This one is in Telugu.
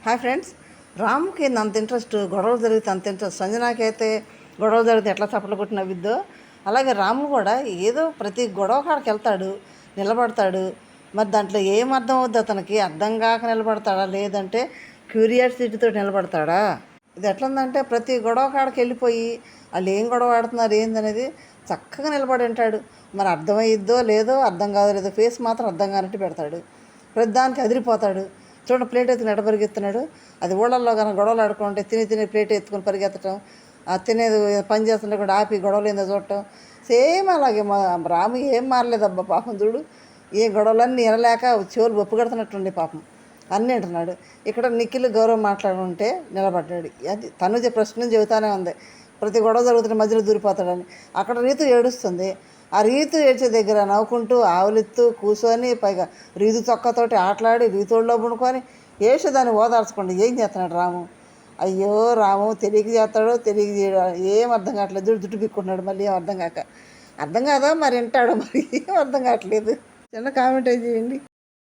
హాయ్ ఫ్రెండ్స్, రాముకి అంత ఇంట్రెస్ట్, గొడవలు జరిగితే అంత ఇంట్రెస్ట్. సంజనాకి అయితే గొడవలు జరిగితే ఎట్లా చప్పట్లు కొట్టి నవ్విద్దో, అలాగే రాము కూడా ఏదో ప్రతి గొడవ కాడికి వెళ్తాడు, నిలబడతాడు. మరి దాంట్లో ఏం అర్థం అవుద్ది అతనికి? అర్థం కాక నిలబడతాడా, లేదంటే క్యూరియాసిటీతో నిలబడతాడా? ఇది ఎట్లుందంటే ప్రతి గొడవ కాడికి వెళ్ళిపోయి వాళ్ళు ఏం గొడవ ఆడుతున్నారు ఏందనేది చక్కగా నిలబడి ఉంటాడు. మరి అర్థమయ్యిద్దో లేదో, అర్థం కాదో లేదో, ఫేస్ మాత్రం అర్థం కానట్టు పెడతాడు. ప్రతిదానికి అదిరిపోతాడు. చూడండి, ప్లేట్ ఎత్తుకుని ఎడ పరిగెత్తున్నాడు. అది ఊళ్ళల్లో కనుక గొడవలు ఆడుకుంటే తిని ప్లేట్ ఎత్తుకుని పరిగెత్తడం, తినేది పని చేస్తుంటే కూడా ఆపి గొడవలు ఏందో చూడటం. సేమ్ అలాగే మా రాము ఏం మారలేదబ్బా పాపం. చూడు, ఏ గొడవలన్నీ వినలేక చెవులు బొప్పు కడుతున్నట్టుండి పాపం అన్నీ అంటున్నాడు. ఇక్కడ నిఖిల్ గౌరవం మాట్లాడుంటే నిలబడ్డాడు. అది తనుజ ప్రశ్న చెబుతానే ఉంది, ప్రతి గొడవ జరుగుతున్న మధ్యలో దూరిపోతాడని. అక్కడ రీతు ఏడుస్తుంది. ఆ రీతు ఏడ్చే దగ్గర నవ్వుకుంటూ ఆవులిత్తూ కూర్చొని, పైగా రీతు చొక్కతోటి ఆటలాడి రీతుల్లో పుణుకొని ఏసి దాన్ని ఓదార్చుకోండి. ఏం చేస్తున్నాడు రాము? అయ్యో రాము తెలియక చేస్తాడో తెలియక చేయడో ఏం అర్థం కావట్లేదు. జుట్టు పిక్కుంటున్నాడు మళ్ళీ, ఏం అర్థం కాక. అర్థం కాదా మరి, వింటాడు మరి, ఏం అర్థం కావట్లేదు. చిన్న కామెంట్ చేయండి.